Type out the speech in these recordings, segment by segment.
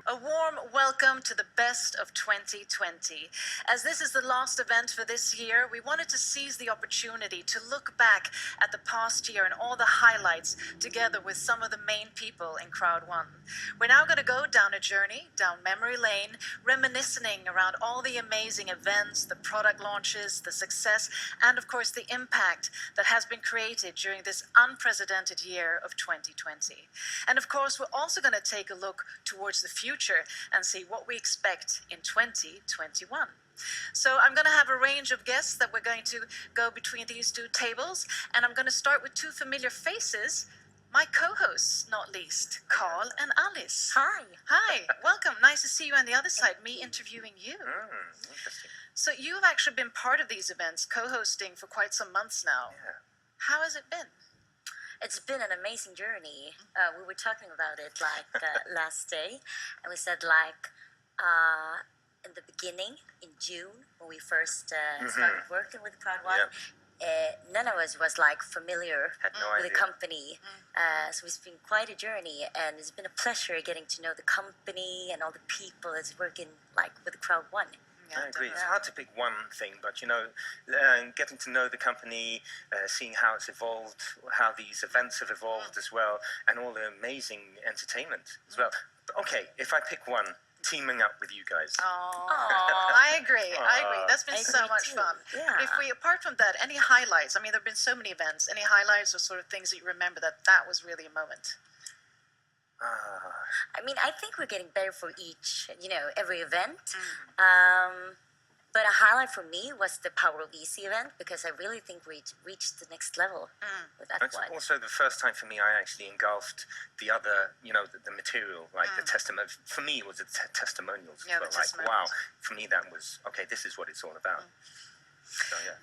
A warm welcome to the best of 2020. As this is the last event for this year, we wanted to seize the opportunity to look back at the past year and all the highlights together with some of the main people in CROWD1. We're now going to go down a journey, down memory lane, reminiscing around all the amazing events, the product launches, the success, and of course the impact that has been created during this unprecedented year of 2020. And of course, we're also going to take a look towards the future and see what we expect in 2021. So I'm going to have a range of guests that we're going to go between these two tables, and I'm going to start with two familiar faces, my co-hosts, not least, Carl and Alice. Hi. Hi, welcome. Nice to see you on the other side, me interviewing you. Interesting. So you've actually been part of these events, co-hosting for quite some months now. Yeah. How has it been? It's been an amazing journey. We were talking about it last day, and we said in the beginning, in June, when we first started working with CROWD1, none of us was familiar with the company. So it's been quite a journey, and it's been a pleasure getting to know the company and all the people that's working with CROWD1. I agree. It's hard to pick one thing, but getting to know the company, seeing how it's evolved, how these events have evolved as well, and all the amazing entertainment as well. Okay, if I pick one, teaming up with you guys. Oh, I agree. That's been so much fun. Yeah. But if we, apart from that, any highlights? I mean, there have been so many events. Any highlights or sort of things that you remember that was really a moment? I mean, I think we're getting better for every event. But a highlight for me was the Power of Easy event, because I really think we reached the next level with that It's one. also the first time for me I actually engulfed the other, the material, the testimony. For me, it was the testimonials. Yeah, but the testimonials. wow, for me that was, okay, this is what it's all about. So, yeah.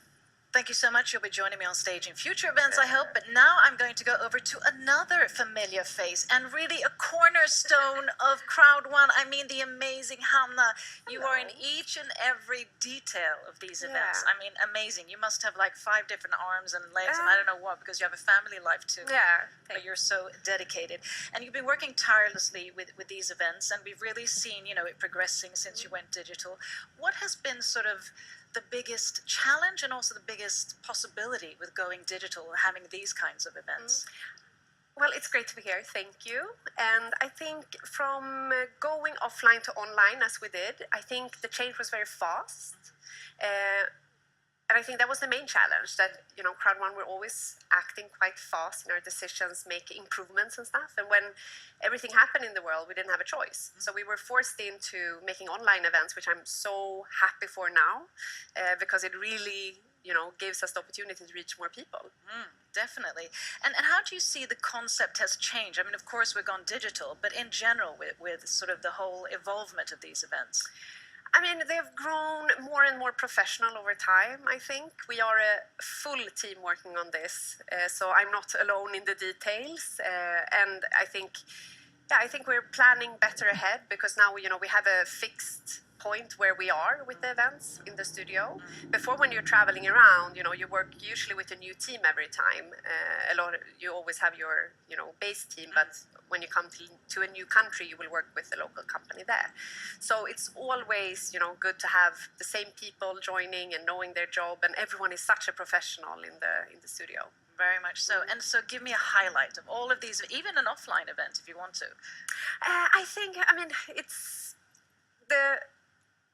Thank you so much. You'll be joining me on stage in future events, I hope. But now I'm going to go over to another familiar face and really a cornerstone of CROWD1. I mean, the amazing Hanna. You are in each and every detail of these events. I mean, amazing. You must have 5 different arms and legs and I don't know what, because you have a family life too. Yeah. But you're so dedicated. And you've been working tirelessly with these events, and we've really seen, it progressing since you went digital. What has been sort of the biggest challenge and also the biggest possibility with going digital and having these kinds of events? Well, it's great to be here. Thank you. And I think from going offline to online, as we did, I think the change was very fast. And I think that was the main challenge, that, CROWD1, we're always acting quite fast in our decisions, make improvements and stuff. And when everything happened in the world, we didn't have a choice. So we were forced into making online events, which I'm so happy for now, because it really, gives us the opportunity to reach more people. Definitely. And how do you see the concept has changed? I mean, of course, we've gone digital, but in general, with sort of the whole evolvement of these events. I mean, they've grown more and more professional over time, I think. We are a full team working on this, so I'm not alone in the details. And I think we're planning better ahead, because now we have a fixed point where we are with the events in the studio. Before, when you're traveling around, you work usually with a new team every time. You always have your base team, but when you come to a new country, you will work with the local company there. So it's always good to have the same people joining and knowing their job, and everyone is such a professional in the studio. Very much so. And so give me a highlight of all of these, even an offline event if you want to. It's the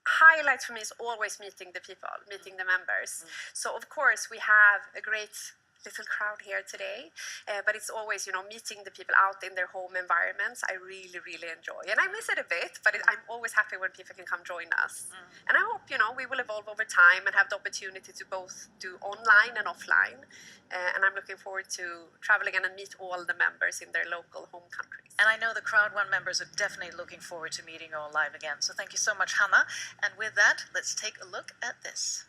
highlight for me is always meeting the people, meeting the members. So of course we have a great little crowd here today, but it's always meeting the people out in their home environments. I really enjoy, and I miss it a bit, but I'm always happy when people can come join us. And I hope we will evolve over time and have the opportunity to both do online and offline, and I'm looking forward to travel again and meet all the members in their local home countries. And I know the CROWD1 members are definitely looking forward to meeting you all live again. So thank you so much, Hanna. And with that, let's take a look at this.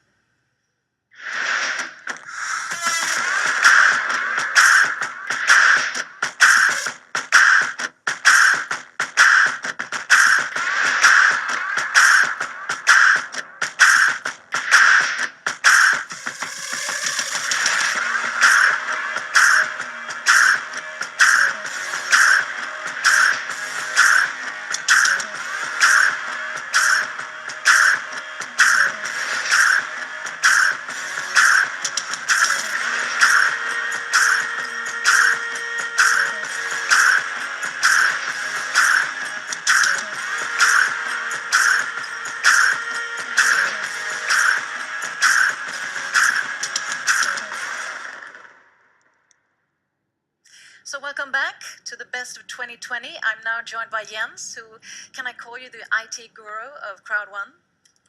So welcome back to the best of 2020. I'm now joined by Jens, who, can I call you the IT guru of CROWD1?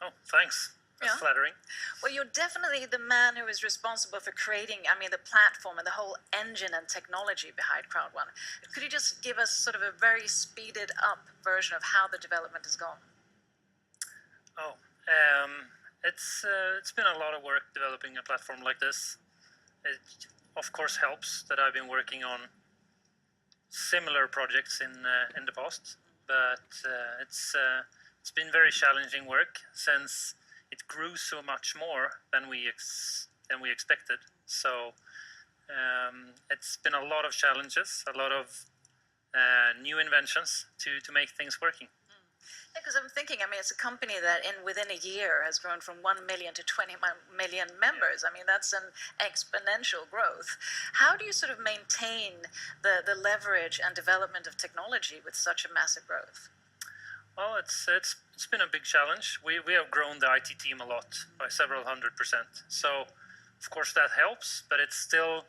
Oh, thanks. That's flattering. Well, you're definitely the man who is responsible for creating, the platform and the whole engine and technology behind CROWD1. Could you just give us sort of a very speeded up version of how the development has gone? It's been a lot of work developing a platform like this. It, of course, helps that I've been working on similar projects in the past, but it's been very challenging work since it grew so much more than we expected. So it's been a lot of challenges, a lot of new inventions to make things working. Because I'm thinking, it's a company that within a year has grown from 1 million to 20 million members. That's an exponential growth. How do you sort of maintain the leverage and development of technology with such a massive growth? Well, it's been a big challenge. We have grown the IT team a lot, by several 100%. So, of course, that helps, but it's still,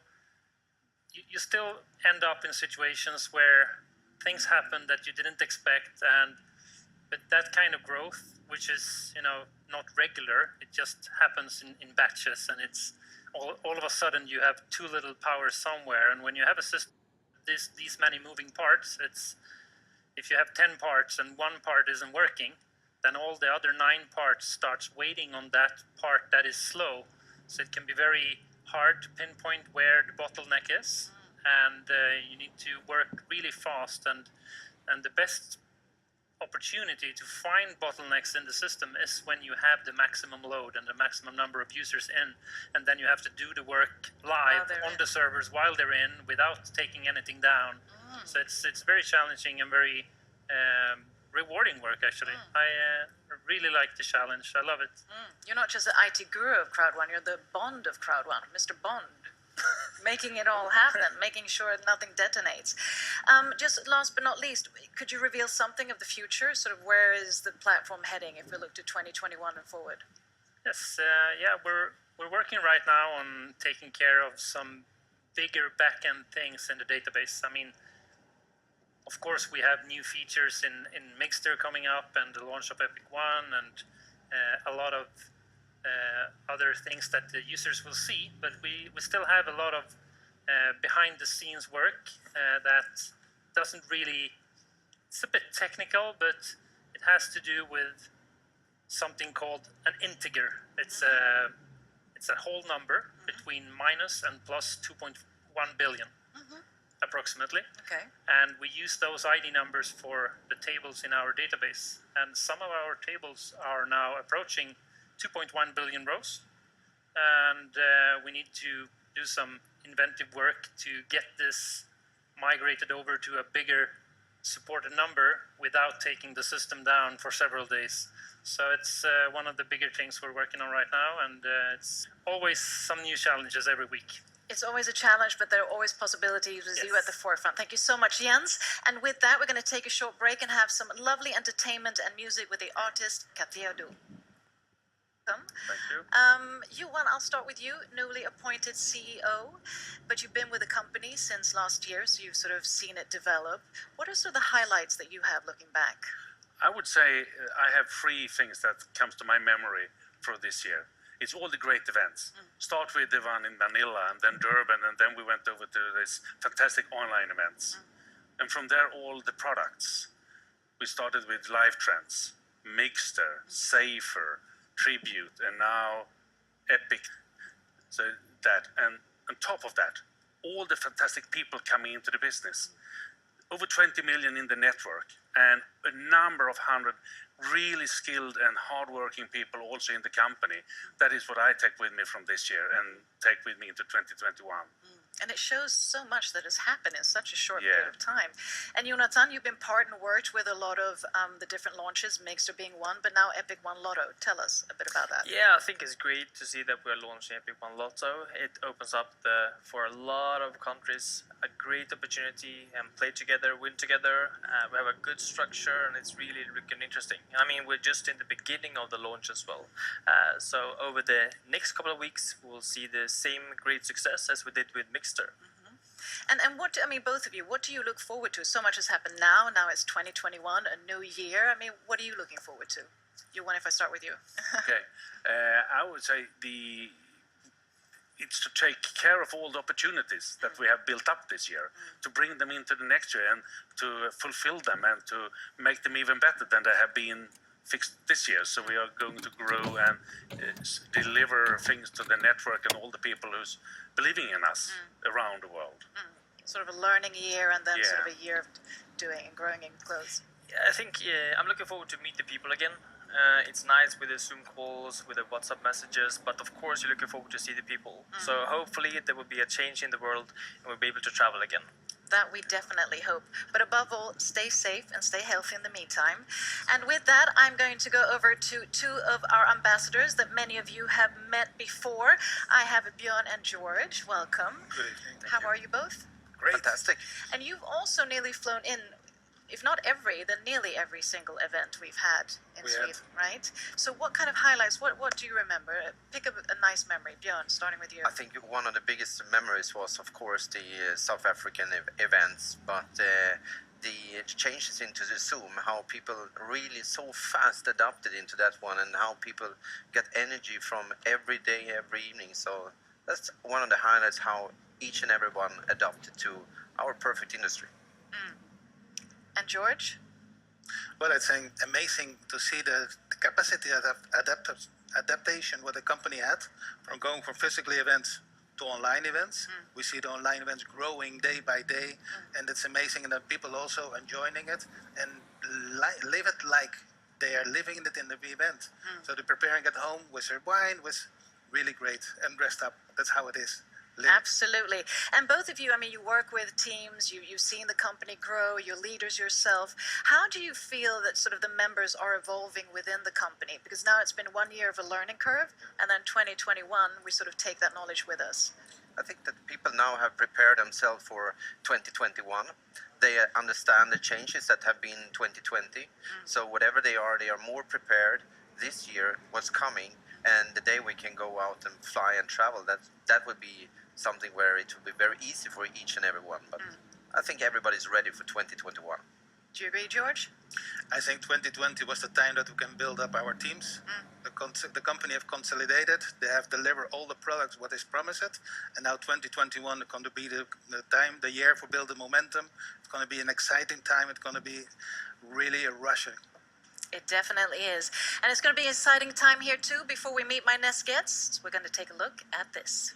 you still end up in situations where things happen that you didn't expect, but that kind of growth, which is not regular, it just happens in batches, and it's all of a sudden you have too little power somewhere. And when you have a system these many moving parts, if you have 10 parts and one part isn't working, then all the other 9 parts starts waiting on that part that is slow. So it can be very hard to pinpoint where the bottleneck is, and you need to work really fast. And the best opportunity to find bottlenecks in the system is when you have the maximum load and the maximum number of users in, and then you have to do the work live on the servers while they're in without taking anything down. So it's very challenging and very rewarding work, actually. I really like the challenge. I love it. You're not just the IT guru of CROWD1, you're the Bond of CROWD1, Mr. Bond. Making it all happen, making sure nothing detonates. Just last but not least, could you reveal something of the future? Sort of where is the platform heading if we look to 2021 and forward? Yes, we're working right now on taking care of some bigger back-end things in the database. Of course, we have new features in Mixter coming up, and the launch of Epic One, and a lot of other things that the users will see, but we still have a lot of behind-the-scenes work that doesn't really, it's a bit technical, but it has to do with something called an integer. It's a whole number between minus and plus 2.1 billion. approximately. Okay. And we use those ID numbers for the tables in our database. And some of our tables are now approaching 2.1 billion rows. And we need to do some inventive work to get this migrated over to a bigger supported number without taking the system down for several days. So it's one of the bigger things we're working on right now, and it's always some new challenges every week. It's always a challenge, but there are always possibilities with you at the forefront. Thank you so much, Jens. And with that, we're going to take a short break and have some lovely entertainment and music with the artist Kathiadu. Thank you. Johan, I'll start with you, newly appointed CEO, but you've been with the company since last year, so you've sort of seen it develop. What are sort of the highlights that you have looking back? I would say I have three things that comes to my memory for this year. It's all the great events. Start with the one in Manila, and then Durban, and then we went over to this fantastic online events. And from there, all the products. We started with Live Trends, Mixter, Safer, Tribute, and now Epic. So that, and on top of that, all the fantastic people coming into the business. Over 20 million in the network, and a number of hundred really skilled and hardworking people also in the company. That is what I take with me from this year and take with me into 2021. And it shows so much that has happened in such a short period of time. And Jonathan, you've been part and worked with a lot of the different launches, Mixer being one, but now Epic One Lotto. Tell us a bit about that. Yeah, I think it's great to see that we're launching Epic One Lotto. It opens up for a lot of countries a great opportunity and play together, win together. We have a good structure, and it's really looking interesting. I mean, we're just in the beginning of the launch as well. So over the next couple of weeks, we'll see the same great success as we did with Mixer. And what, I mean, both of you, what do you look forward to? So much has happened now. Now it's 2021, a new year. I mean, what are you looking forward to? Johan, if I start with you. Okay, I would say it's to take care of all the opportunities that we have built up this year, to bring them into the next year and to fulfill them and to make them even better than they have been fixed this year. So we are going to grow and deliver things to the network and all the people who's believing in us around the world. Sort of a learning year and then sort of a year of doing and growing in clothes. I think I'm looking forward to meet the people again. It's nice with the Zoom calls, with the WhatsApp messages, but of course you're looking forward to see the people. So hopefully there will be a change in the world and we'll be able to travel again. That we definitely hope. But above all, stay safe and stay healthy in the meantime. And with that, I'm going to go over to two of our ambassadors that many of you have met before. I have Björn and George. Welcome. Good evening. How are you both? Great. Fantastic. And you've also nearly flown in, if not every, then nearly every single event we've had in Sweden, right? So what kind of highlights, what do you remember? Pick a nice memory. Björn, starting with you. I think one of the biggest memories was, of course, the South African events, but the changes into the Zoom, how people really so fast adapted into that one, and how people get energy from every day, every evening. So that's one of the highlights, how each and every one adapted to our perfect industry. And George? Well, it's amazing to see the capacity of adaptation what the company had from going from physical events to online events. We see the online events growing day by day, and it's amazing that people also enjoying it and live it like they are living it in the event. So they're preparing at home with their wine, was really great, and dressed up. That's how it is. Absolutely. And both of you, I mean, you work with teams, you've seen the company grow, you're leaders yourself. How do you feel that sort of the members are evolving within the company? Because now it's been 1 year of a learning curve, and then 2021, we sort of take that knowledge with us. I think that people now have prepared themselves for 2021. They understand the changes that have been 2020. So whatever they are more prepared this year, what's coming, and the day we can go out and fly and travel, that would be something where it will be very easy for each and every one. But I think everybody's ready for 2021. Do you agree, George? I think 2020 was the time that we can build up our teams. The company have consolidated. They have delivered all the products what is promised, and now 2021 is going to be the year for building momentum. It's going to be an exciting time. It's going to be really a rush. It definitely is. And it's going to be an exciting time here too. Before we meet my next guests, we're going to take a look at this.